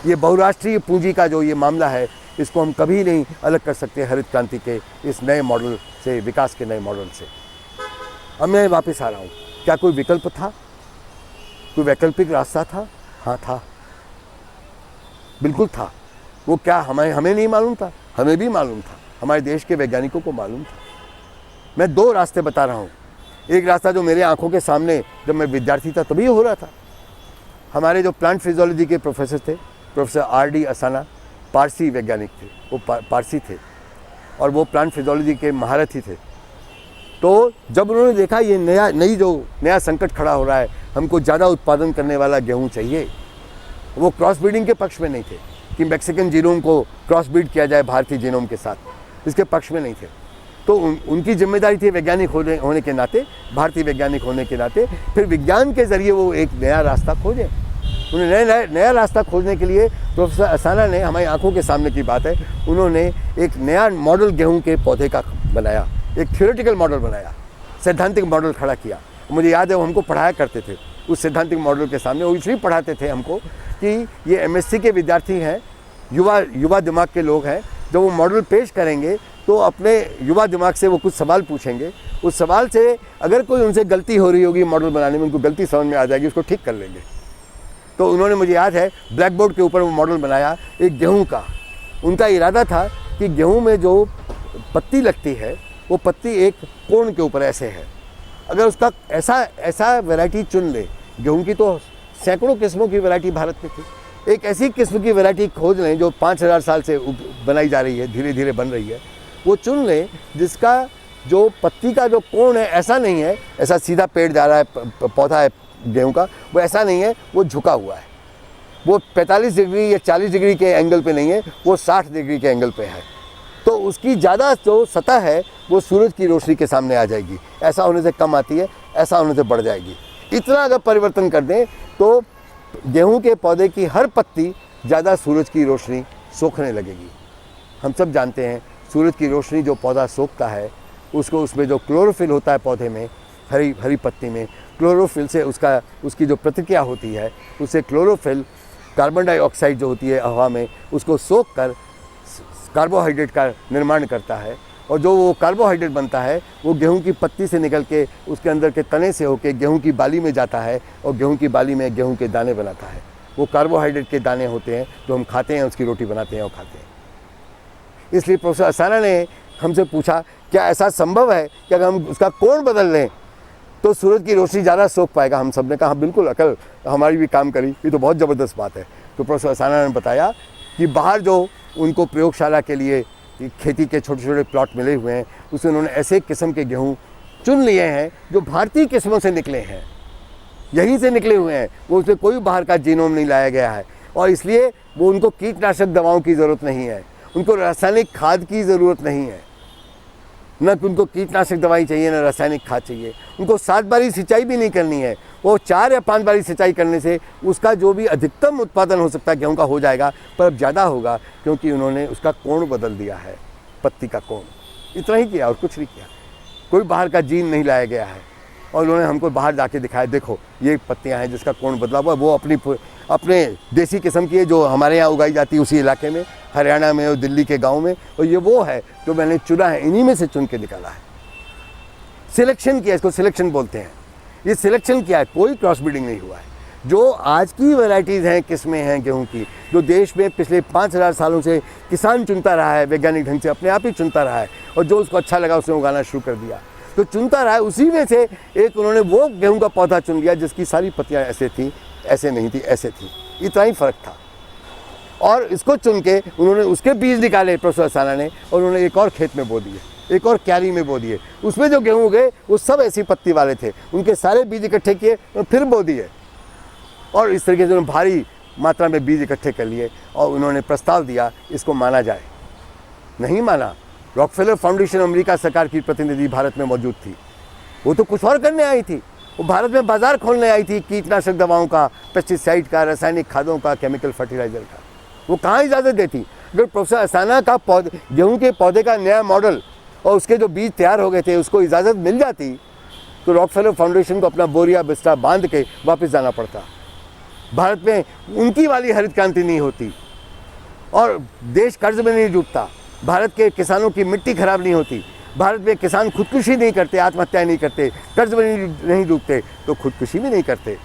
ये बहुराष्ट्रीय पूंजी का जो ये मामला है, इसको हम कभी नहीं अलग कर सकते हरित क्रांति के इस नए मॉडल से, विकास के नए मॉडल से। अब मैं वापस आ रहा हूँ, क्या कोई विकल्प था, कोई वैकल्पिक रास्ता था? हाँ था, बिल्कुल था। वो क्या हमें नहीं मालूम था? हमें भी मालूम था, हमारे देश के वैज्ञानिकों को मालूम था। मैं दो रास्ते बता रहा हूँ। एक रास्ता जो मेरे आंखों के सामने जब मैं विद्यार्थी था तभी हो रहा था। हमारे जो प्लांट फिजियोलॉजी के प्रोफेसर थे, प्रोफेसर R.D. असाना, पारसी वैज्ञानिक थे, वो पारसी थे और वो प्लांट फिजियोलॉजी के महारथी थे। तो जब उन्होंने देखा ये नया संकट खड़ा हो रहा है, हमको ज़्यादा उत्पादन करने वाला गेहूँ चाहिए, वो क्रॉस ब्रीडिंग के पक्ष में नहीं थे कि मैक्सिकन जीनोम को क्रॉस ब्रीड किया जाए भारतीय जीनोम के साथ, इसके पक्ष में नहीं थे। तो उनकी जिम्मेदारी थी वैज्ञानिक होने के नाते, भारतीय वैज्ञानिक होने के नाते, फिर विज्ञान के ज़रिए वो एक नया रास्ता खोजें। उन्होंने नया रास्ता खोजने के लिए प्रोफेसर असाना ने, हमारी आंखों के सामने की बात है, उन्होंने एक नया मॉडल गेहूं के पौधे का बनाया, एक थ्योरेटिकल मॉडल बनाया, सैद्धांतिक मॉडल खड़ा किया। मुझे याद है वो हमको पढ़ाया करते थे उस सैद्धांतिक मॉडल के सामने। वो इसलिए पढ़ाते थे हमको कि ये MSc के विद्यार्थी हैं, युवा दिमाग के लोग हैं। जब वो मॉडल पेश करेंगे तो अपने युवा दिमाग से वो कुछ सवाल पूछेंगे, उस सवाल से अगर कोई उनसे गलती हो रही होगी मॉडल बनाने में, उनको गलती समझ में आ जाएगी, उसको ठीक कर लेंगे। तो उन्होंने, मुझे याद है, ब्लैक बोर्ड के ऊपर वो मॉडल बनाया एक गेहूं का। उनका इरादा था कि गेहूं में जो पत्ती लगती है वो पत्ती एक कोण के ऊपर ऐसे है, अगर उसका ऐसा वैरायटी चुन ले, गेहूं की तो सैकड़ों किस्मों की वैरायटी भारत में थी, एक ऐसी किस्म की वैरायटी खोज लें जो 5000 साल से बनाई जा रही है, धीरे धीरे बन रही है, वो चुन लें जिसका जो पत्ती का जो कोण है ऐसा नहीं है, ऐसा सीधा पेड़ जा रहा है, पौधा है गेहूं का, वो ऐसा नहीं है, वो झुका हुआ है, वो 45 डिग्री या 40 डिग्री के एंगल पे नहीं है, वो 60 डिग्री के एंगल पे है। तो उसकी ज़्यादा जो सतह है वो सूरज की रोशनी के सामने आ जाएगी, ऐसा होने से कम आती है, ऐसा होने से बढ़ जाएगी। इतना अगर परिवर्तन कर दें तो गेहूं के पौधे की हर पत्ती ज़्यादा सूरज की रोशनी सोखने लगेगी। हम सब जानते हैं सूरज की रोशनी जो पौधा सोखता है उसको, उसमें जो क्लोरोफिल होता है पौधे में, हरी पत्ती में, क्लोरोफिल से उसकी जो प्रतिक्रिया होती है, उससे क्लोरोफिल कार्बन डाइऑक्साइड जो होती है हवा में, उसको सोख कर कार्बोहाइड्रेट का निर्माण करता है। और जो वो कार्बोहाइड्रेट बनता है वो गेहूं की पत्ती से निकल के उसके अंदर के तने से होके गेहूं की बाली में जाता है और गेहूं की बाली में गेहूं के दाने बनाता है। वो कार्बोहाइड्रेट के दाने होते हैं जो हम खाते हैं, उसकी रोटी बनाते हैं और खाते हैं। इसलिए प्रोफेसर असाना ने हमसे पूछा क्या ऐसा संभव है कि अगर हम उसका कोण बदल लें तो सूरज की रोशनी ज़्यादा सोख पाएगा? हम सब ने कहा बिल्कुल, अकल हमारी भी काम करी, ये तो बहुत ज़बरदस्त बात है। तो प्रोफेसर असाना ने बताया कि बाहर जो उनको प्रयोगशाला के लिए खेती के छोटे छोटे प्लॉट मिले हुए हैं, उसमें उन्होंने ऐसे किस्म के गेहूँ चुन लिए हैं जो भारतीय किस्मों से निकले हैं, यहीं से निकले हुए हैं, वो उसमें कोई बाहर का जीनोम नहीं लाया गया है। और इसलिए वो उनको कीटनाशक दवाओं की ज़रूरत नहीं है, उनको रासायनिक खाद की ज़रूरत नहीं है, न उनको कीटनाशक दवाई चाहिए न रासायनिक खाद चाहिए। उनको 7 बारी सिंचाई भी नहीं करनी है, वो 4 या 5 बारी सिंचाई करने से उसका जो भी अधिकतम उत्पादन हो सकता है गेहूं का हो जाएगा, पर अब ज़्यादा होगा क्योंकि उन्होंने उसका कोण बदल दिया है, पत्ती का कोण। इतना ही किया और कुछ नहीं किया, कोई बाहर का जीन नहीं लाया गया है। और उन्होंने हमको बाहर जाके दिखाया, देखो ये पत्तियाँ हैं जिसका कोण बदला हुआ, वो अपने देसी किस्म की है जो हमारे यहाँ उगाई जाती है उसी इलाके में, हरियाणा में और दिल्ली के गाँव में, और ये वो है जो मैंने चुना है, इन्हीं में से चुन के निकाला है। सिलेक्शन किया, इसको सिलेक्शन बोलते हैं। ये सिलेक्शन किया है, कोई क्रॉस ब्रीडिंग नहीं हुआ है। जो आज की वैरायटीज़ हैं, किस्में हैं गेहूं की, जो देश में पिछले 5000 सालों से किसान चुनता रहा है, वैज्ञानिक ढंग से अपने आप ही चुनता रहा है, और जो उसको अच्छा लगा उसने उगाना शुरू कर दिया, तो चुनता रहा है। उसी में से एक उन्होंने वो गेहूं का पौधा चुन लिया जिसकी सारी पत्तियाँ ऐसे थी, ऐसे नहीं थी, ऐसे थी, इतना ही फ़र्क था। और इसको चुन के उन्होंने उसके बीज निकाले प्रोफेसर असाना ने, और उन्होंने एक और खेत में बो दिए, एक और क्यारी में बो दिए। उसमें जो गेहूँ उगे वो सब ऐसी पत्ती वाले थे, उनके सारे बीज इकट्ठे किए और फिर बो दिए, और इस तरीके से उन्होंने भारी मात्रा में बीज इकट्ठे कर लिए। और उन्होंने प्रस्ताव दिया इसको माना जाए, नहीं माना। रॉकफेलर फाउंडेशन अमेरिका सरकार की प्रतिनिधि भारत में मौजूद थी, वो तो कुछ और करने आई थी, वो भारत में बाजार खोलने आई थी कीटनाशक दवाओं का, पेस्टिसाइड का, रासायनिक खादों का, केमिकल फर्टिलाइजर का। वो कहाँ इजाज़त देती। अगर प्रोफेसर अस्थाना का पौधे गेहूँ के पौधे का नया मॉडल और उसके जो बीज तैयार हो गए थे उसको इजाज़त मिल जाती तो रॉकफेलर फाउंडेशन को अपना बोरिया बिस्तर बांध के वापस जाना पड़ता। भारत में उनकी वाली हरित क्रांति नहीं होती और देश कर्ज में नहीं डूबता। भारत के किसानों की मिट्टी खराब नहीं होती। भारत में किसान खुदकुशी नहीं करते, आत्महत्या नहीं करते, कर्ज में नहीं डूबते, तो खुदकुशी भी नहीं करते।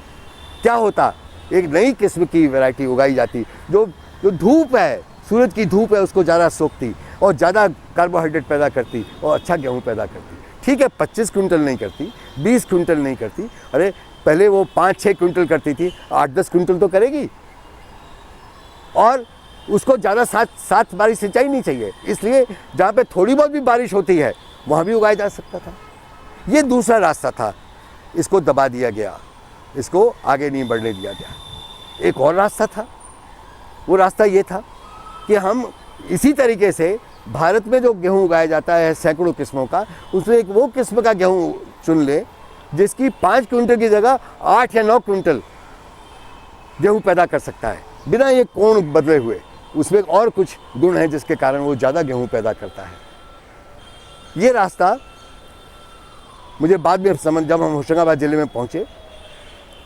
क्या होता, एक नई किस्म की वैरायटी उगाई जाती जो जो धूप है, सूरज की धूप है, उसको ज़्यादा सोखती और ज़्यादा कार्बोहाइड्रेट पैदा करती और अच्छा गेहूँ पैदा करती। ठीक है, 25 क्विंटल नहीं करती, 20 क्विंटल नहीं करती, अरे पहले वो 5-6 क्विंटल करती थी, 8-10 क्विंटल तो करेगी। और उसको ज़्यादा सात बारिश सिंचाई नहीं चाहिए, इसलिए जहाँ पे थोड़ी बहुत भी बारिश होती है वहाँ भी उगाया जा सकता था। ये दूसरा रास्ता था, इसको दबा दिया गया, इसको आगे नहीं बढ़ने दिया गया। एक और रास्ता था, वो रास्ता ये था कि हम इसी तरीके से भारत में जो गेहूँ उगाया जाता है सैकड़ों किस्मों का, उसमें एक वो किस्म का गेहूँ चुन ले जिसकी 5 क्विंटल की जगह 8 या 9 क्विंटल गेहूँ पैदा कर सकता है बिना ये कोण बदले हुए। उसमें और कुछ गुण हैं जिसके कारण वो ज़्यादा गेहूँ पैदा करता है। ये रास्ता मुझे बाद में समझ, जब हम होशंगाबाद ज़िले में पहुँचे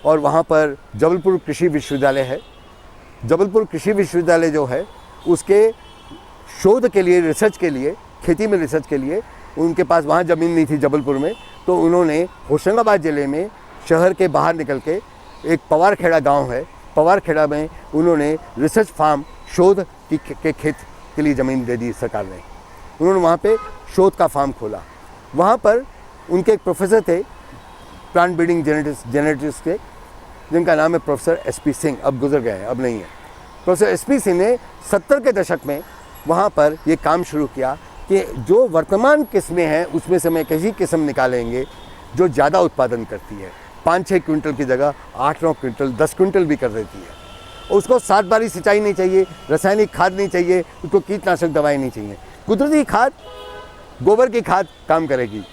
और वहाँ पर जबलपुर कृषि विश्वविद्यालय है। जबलपुर कृषि विश्वविद्यालय जो है उसके शोध के लिए, रिसर्च के लिए, खेती में रिसर्च के लिए उनके पास वहाँ ज़मीन नहीं थी जबलपुर में, तो उन्होंने होशंगाबाद ज़िले में शहर के बाहर निकल के एक पवारखेड़ा गांव है, पवारखेड़ा में उन्होंने रिसर्च फार्म, शोध के खेत के लिए ज़मीन दे दी सरकार ने। उन्होंने वहाँ पे शोध का फार्म खोला। वहाँ पर उनके एक प्रोफेसर थे प्लांट ब्रीडिंग जेनेटिक्स के, जिनका नाम है प्रोफेसर SP सिंह, अब गुजर गए हैं, अब नहीं है। प्रोफेसर SP सिंह ने 70 के दशक में वहाँ पर ये काम शुरू किया कि जो वर्तमान किस्में हैं उसमें से मैं एक ऐसी किस्म निकालेंगे जो ज़्यादा उत्पादन करती है, 5-6 क्विंटल की जगह 8-9 क्विंटल, 10 क्विंटल भी कर देती है। उसको 7 बारी सिंचाई नहीं चाहिए, रासायनिक खाद नहीं चाहिए, उसको कीटनाशक दवाई नहीं चाहिए। कुदरती खाद, गोबर की खाद काम करेगी।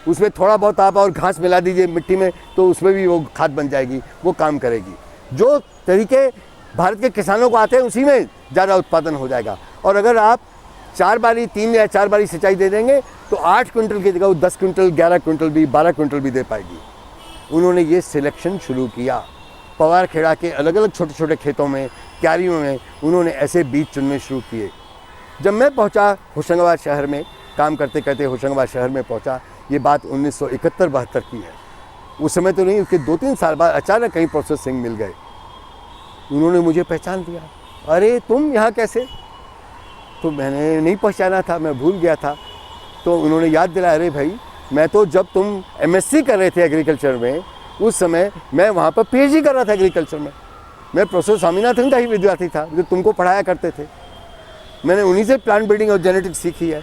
उसमें थोड़ा बहुत आप और घास मिला दीजिए मिट्टी में तो उसमें भी वो खाद बन जाएगी, वो काम करेगी। जो तरीके भारत के किसानों को आते हैं उसी में ज़्यादा उत्पादन हो जाएगा। और अगर आप 3 या 4 बारी सिंचाई दे देंगे तो 8 क्विंटल की जगह वो 10 क्विंटल, 11 क्विंटल भी, 12 क्विंटल भी दे पाएगी। उन्होंने ये सिलेक्शन शुरू किया। पवारखेड़ा के अलग अलग छोटे छोटे खेतों में, क्यारियों में उन्होंने ऐसे बीज चुनने शुरू किए। जब मैं पहुंचा होशंगाबाद शहर में, काम करते करते होशंगाबाद शहर में पहुंचा, ये बात 1971-72 की है। उस समय तो नहीं, उसके 2-3 साल बाद अचानक कहीं प्रोफेसर सिंह मिल गए। उन्होंने मुझे पहचान लिया। अरे तुम यहाँ कैसे? तो मैंने नहीं पहचाना था, मैं भूल गया था। तो उन्होंने याद दिलाया, अरे भाई मैं तो जब तुम MSc कर रहे थे एग्रीकल्चर में, उस समय मैं वहाँ पर PhD कर रहा था एग्रीकल्चर में। मैं प्रोफेसर स्वामीनाथन का ही विद्यार्थी था जो तुमको पढ़ाया करते थे। मैंने उन्हीं से प्लांट ब्रीडिंग और जेनेटिक्स सीखी है।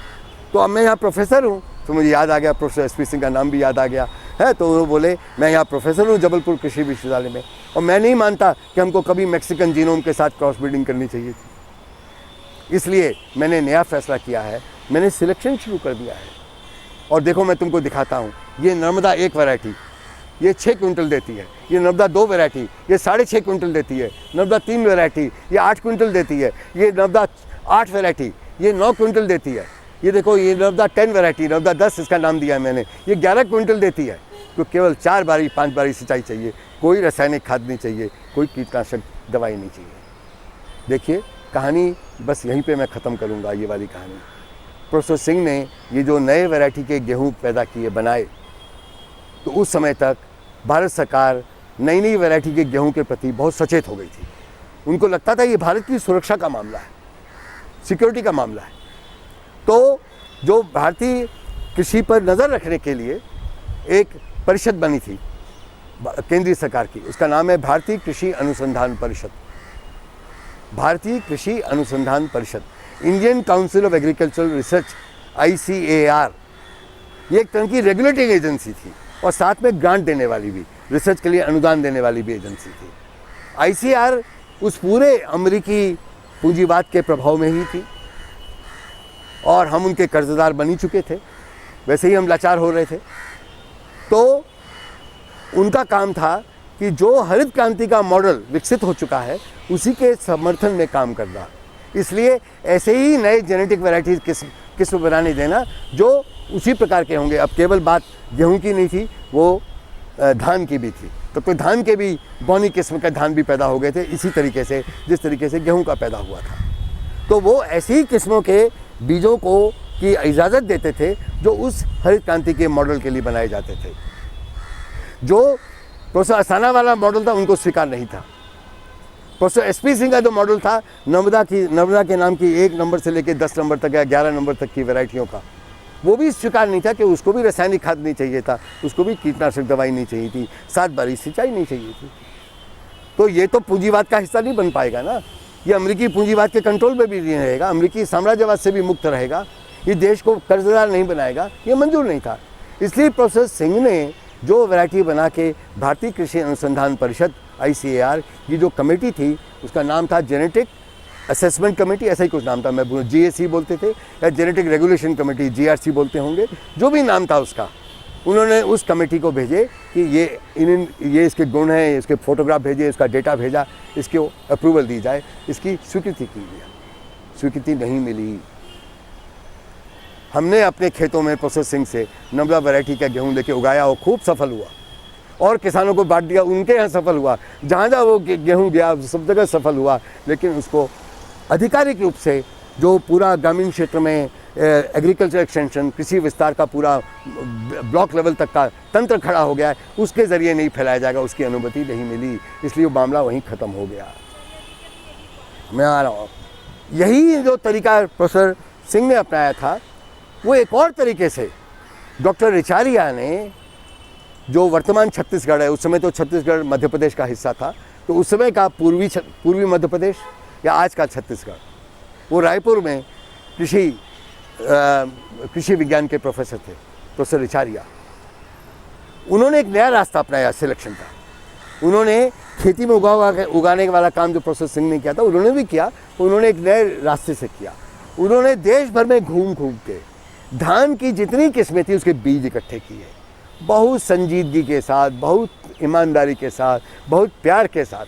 तो अब मैं यहाँ प्रोफेसर हूँ। तो मुझे याद आ गया, प्रोफेसर SP सिंह का नाम भी याद आ गया है। तो वो बोले मैं यहाँ प्रोफेसर हूँ जबलपुर कृषि विश्वविद्यालय में, और मैं नहीं मानता कि हमको कभी मैक्सिकन जीनोम के साथ क्रॉस ब्रीडिंग करनी चाहिए थी। इसलिए मैंने नया फैसला किया है, मैंने सिलेक्शन शुरू कर दिया है। और देखो मैं तुमको दिखाता हूँ, ये नर्मदा 1 वैरायटी ये 6 क्विंटल देती है, ये नर्मदा 2 वैरायटी ये 6.5 क्विंटल देती है, नर्मदा 3 वैरायटी ये 8 क्विंटल देती है, ये नर्मदा 8 वैरायटी ये 9 क्विंटल देती है। ये देखो ये नर्मदा 10 वैरायटी, नर्मदा 10 इसका नाम दिया है मैंने, ये 11 क्विंटल देती है। तो केवल 4 बारी 5 बारी सिंचाई चाहिए, कोई रासायनिक खाद नहीं चाहिए, कोई कीटनाशक दवाई नहीं चाहिए। देखिए कहानी बस यहीं पे मैं ख़त्म करूँगा ये वाली कहानी। प्रोफेसर सिंह ने ये जो नए वैरायटी के गेहूँ पैदा किए, बनाए, तो उस समय तक भारत सरकार नई नई वैरायटी के गेहूँ के प्रति बहुत सचेत हो गई थी। उनको लगता था ये भारत की सुरक्षा का मामला है, सिक्योरिटी का मामला है। तो जो भारतीय कृषि पर नज़र रखने के लिए एक परिषद बनी थी केंद्रीय सरकार की, उसका नाम है भारतीय कृषि अनुसंधान परिषद। भारतीय कृषि अनुसंधान परिषद, Indian council of agricultural research, ICAR, ये एक तरह की रेगुलेटिंग एजेंसी थी और साथ में ग्रांट देने वाली भी, रिसर्च के लिए अनुदान देने वाली भी एजेंसी थी। ICAR उस पूरे अमेरिकी पूंजीवाद के प्रभाव में ही थी और हम उनके कर्जदार बनी चुके थे, वैसे ही हम लाचार हो रहे थे। तो उनका काम था कि जो हरित क्रांति का मॉडल विकसित हो चुका है उसी के समर्थन में काम करना। इसलिए ऐसे ही नए जेनेटिक वैरायटीज़ किस्म बनाने देना जो उसी प्रकार के होंगे। अब केवल बात गेहूं की नहीं थी, वो धान की भी थी। तो धान के भी बौनी किस्म के धान भी पैदा हो गए थे इसी तरीके से जिस तरीके से गेहूं का पैदा हुआ था। तो वो ऐसी ही किस्मों के बीजों को की इजाज़त देते थे जो उस हरित क्रांति के मॉडल के लिए बनाए जाते थे। जो प्रोफेसर अस्थाना वाला मॉडल था उनको स्वीकार नहीं था। प्रोफेसर एसपी सिंह का जो मॉडल था नर्मदा के नाम की 1 नंबर से लेकर 10 नंबर तक या 11 नंबर तक की वैरायटियों का, वो भी स्वीकार नहीं था कि उसको भी रासायनिक खाद नहीं चाहिए था, उसको भी कीटनाशक दवाई नहीं चाहिए थी, 7 बारी सिंचाई नहीं चाहिए थी। तो ये तो पूंजीवाद का हिस्सा नहीं बन पाएगा ना, ये अमेरिकी पूंजीवाद के कंट्रोल में भी नहीं रहेगा, अमेरिकी साम्राज्यवाद से भी मुक्त रहेगा, ये देश को कर्जदार नहीं बनाएगा, ये मंजूर नहीं था। इसलिए प्रोफेसर सिंह ने जो वैरायटी बना के भारतीय कृषि अनुसंधान परिषद ICAR की जो कमेटी थी उसका नाम था जेनेटिक असेसमेंट कमेटी, ऐसा ही कुछ नाम था, मैं GAC बोलते थे या जेनेटिक रेगुलेशन कमेटी GRC बोलते होंगे, जो भी नाम था उसका, उन्होंने उस कमेटी को भेजे कि ये इसके गुण हैं, इसके फोटोग्राफ भेजे, इसका डेटा भेजा, इसके अप्रूवल दी जाए, इसकी स्वीकृति की गई। स्वीकृति नहीं मिली। हमने अपने खेतों में प्रोफेसर सिंह से नर्मदा वैरायटी का गेहूँ लेके उगाया और खूब सफल हुआ और किसानों को बांट दिया, उनके यहाँ सफल हुआ, जहाँ जहाँ वो गेहूँ गया सब जगह सफल हुआ। लेकिन उसको आधिकारिक रूप से जो पूरा ग्रामीण क्षेत्र में एग्रीकल्चर एक्सटेंशन, कृषि विस्तार का पूरा ब्लॉक लेवल तक का तंत्र खड़ा हो गया है, उसके ज़रिए नहीं फैलाया जाएगा, उसकी अनुमति नहीं मिली, इसलिए वो मामला वहीं ख़त्म हो गया। मैं आ रहा हूँ, यही जो तरीका प्रोफेसर सिंह ने अपनाया था वो एक और तरीके से डॉक्टर रिचारिया ने, जो वर्तमान छत्तीसगढ़ है, उस समय तो छत्तीसगढ़ मध्य प्रदेश का हिस्सा था, तो उस समय का पूर्वी मध्य प्रदेश या आज का छत्तीसगढ़, वो रायपुर में कृषि विज्ञान के प्रोफेसर थे प्रोफेसर रिचारिया। उन्होंने एक नया रास्ता अपनाया सिलेक्शन का। उन्होंने खेती में उगाने वाला काम जो प्रोफेसर सिंह ने किया था उन्होंने भी किया, उन्होंने एक नए रास्ते से किया। उन्होंने देश भर में घूम के धान की जितनी किस्में थी उसके बीज इकट्ठे किए, बहुत संजीदगी के साथ, बहुत ईमानदारी के साथ, बहुत प्यार के साथ,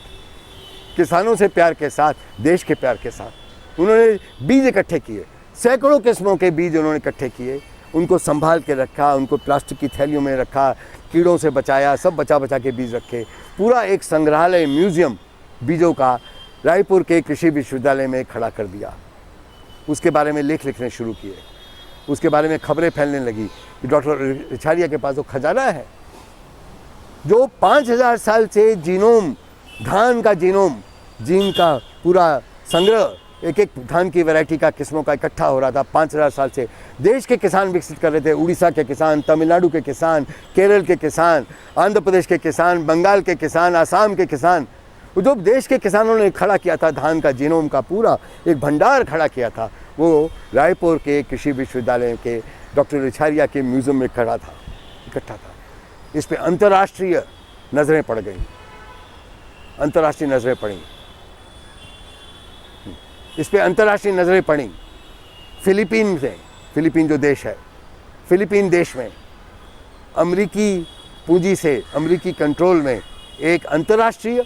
किसानों से प्यार के साथ, देश के प्यार के साथ उन्होंने बीज इकट्ठे किए। सैकड़ों किस्मों के बीज उन्होंने इकट्ठे किए, उनको संभाल के रखा, उनको प्लास्टिक की थैलियों में रखा, कीड़ों से बचाया, सब बचा के बीज रखे। पूरा एक संग्रहालय, म्यूजियम बीजों का रायपुर के कृषि विश्वविद्यालय में खड़ा कर दिया। उसके बारे में लेख लिखने शुरू किए, उसके बारे में खबरें फैलने लगी कि डॉक्टर रिचारिया के पास वो खजाना है जो 5000 साल से जीनोम, धान का जीन का पूरा संग्रह, एक एक धान की वैरायटी का किस्मों का इकट्ठा हो रहा था। 5000 साल से देश के किसान विकसित कर रहे थे, उड़ीसा के किसान, तमिलनाडु के किसान, केरल के किसान, आंध्र प्रदेश के किसान, बंगाल के किसान, आसाम के किसान, जो देश के किसानों ने खड़ा किया था, धान का जीनोम का पूरा एक भंडार खड़ा किया था, वो रायपुर के कृषि विश्वविद्यालय के डॉक्टर रिचारिया के म्यूजियम में खड़ा था, इकट्ठा था। इस पे अंतर्राष्ट्रीय नज़रें पड़ गई, अंतर्राष्ट्रीय नज़रें पड़ी, इस पे अंतर्राष्ट्रीय नज़रें पड़ी। फिलीपीन जो देश है, फिलीपीन देश में अमेरिकी पूंजी से, अमेरिकी कंट्रोल में एक अंतर्राष्ट्रीय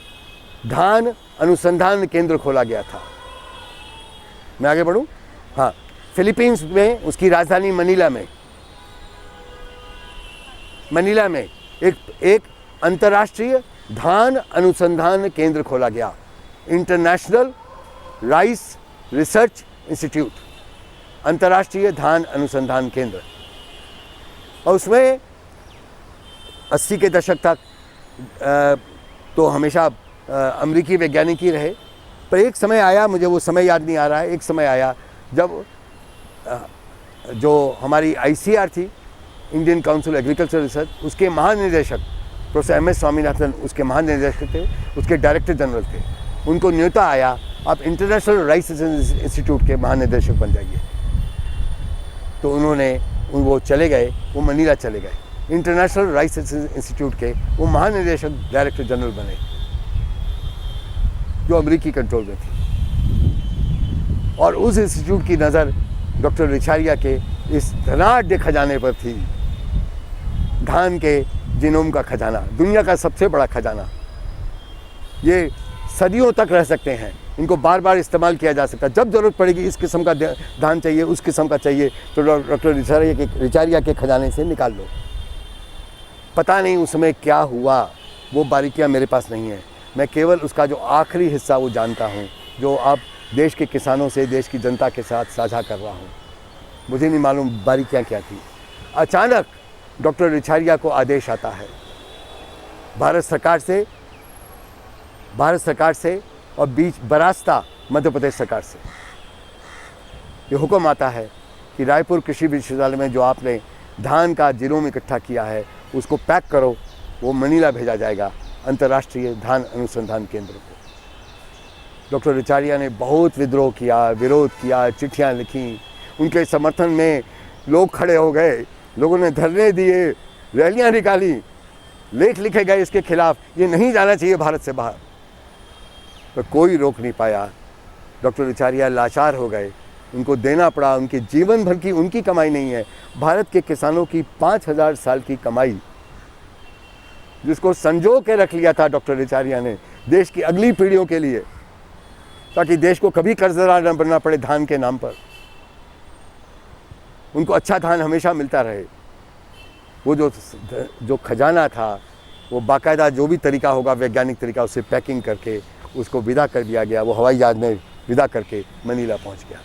धान अनुसंधान केंद्र खोला गया था। मैं आगे बढ़ूं? हाँ, फिलीपींस में उसकी राजधानी मनीला में एक अंतर्राष्ट्रीय धान अनुसंधान केंद्र खोला गया, इंटरनेशनल राइस रिसर्च इंस्टीट्यूट, अंतर्राष्ट्रीय धान अनुसंधान केंद्र। और उसमें 80 के दशक तक तो हमेशा अमेरिकी वैज्ञानिक ही रहे, पर एक समय आया, मुझे वो समय याद नहीं आ रहा है, एक समय आया जब जो हमारी ICR थी, इंडियन काउंसिल एग्रीकल्चर रिसर्च, उसके महानिदेशक प्रोफेसर MS स्वामीनाथन उसके महानिदेशक थे, उसके डायरेक्टर जनरल थे। उनको न्योता आया, आप इंटरनेशनल राइस इंस्टीट्यूट के महानिदेशक बन जाइए। तो वो चले गए, वो मनीला चले गए, इंटरनेशनल राइस इंस्टीट्यूट के वो महानिदेशक डायरेक्टर जनरल बने, जो अमेरिकी कंट्रोल में थी। और उस इंस्टीट्यूट की नज़र डॉक्टर रिचारिया के इस धनाढ्य खजाने पर थी, धान के जीनोम का खजाना, दुनिया का सबसे बड़ा खजाना, ये सदियों तक रह सकते हैं, इनको बार बार इस्तेमाल किया जा सकता है। जब ज़रूरत पड़ेगी इस किस्म का धान चाहिए, उस किस्म का चाहिए, तो डॉक्टर रिचारिया के खजाने से निकाल लो। पता नहीं उसमें क्या हुआ, वो बारीकियां मेरे पास नहीं है। मैं केवल उसका जो आखिरी हिस्सा वो जानता हूँ, जो अब देश के किसानों से, देश की जनता के साथ साझा कर रहा हूँ। मुझे नहीं मालूम बारीकियां क्या थी। अचानक डॉक्टर रिचारिया को आदेश आता है भारत सरकार से और बीच बरास्ता मध्य प्रदेश सरकार से ये हुक्म आता है कि रायपुर कृषि विश्वविद्यालय में जो आपने धान का जिलों में इकट्ठा किया है उसको पैक करो, वो मनीला भेजा जाएगा अंतर्राष्ट्रीय धान अनुसंधान केंद्र को। डॉक्टर रिचारिया ने बहुत विद्रोह किया, विरोध किया, चिट्ठियाँ लिखी, उनके समर्थन में लोग खड़े हो गए, लोगों ने धरने दिए, रैलियाँ निकाली, लेख लिखे गए इसके खिलाफ, ये नहीं जाना चाहिए भारत से बाहर, पर कोई रोक नहीं पाया। डॉक्टर रिचारिया लाचार हो गए, उनको देना पड़ा। उनके जीवन भर की उनकी कमाई नहीं है, भारत के किसानों की 5000 साल की कमाई, जिसको संजो के रख लिया था डॉक्टर रिचारिया ने देश की अगली पीढ़ियों के लिए, ताकि देश को कभी कर्जदार न बनना पड़े धान के नाम पर, उनको अच्छा धान हमेशा मिलता रहे। वो जो खजाना था वो बाकायदा जो भी तरीका होगा, वैज्ञानिक तरीका, उससे पैकिंग करके उसको विदा कर दिया गया। वो हवाई जहाज में विदा करके मनीला पहुंच गया,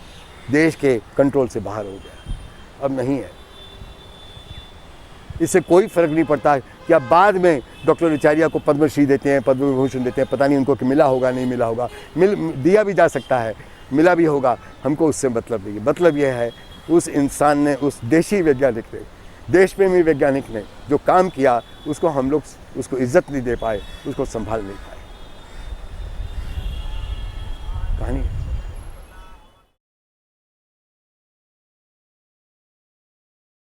देश के कंट्रोल से बाहर हो गया, अब नहीं है। इससे कोई फर्क नहीं पड़ता कि अब बाद में डॉक्टर रिचारिया को पद्मश्री देते हैं, पद्म विभूषण देते हैं, पता नहीं उनको कि मिला होगा नहीं मिला होगा, दिया भी जा सकता है, मिला भी होगा, हमको उससे मतलब नहीं है। मतलब यह है उस इंसान ने, उस देशी वैज्ञानिक ने, देश प्रेमी वैज्ञानिक ने जो काम किया, उसको हम लोग उसको इज्जत नहीं दे पाए, उसको संभाल नहीं पाए। कहानी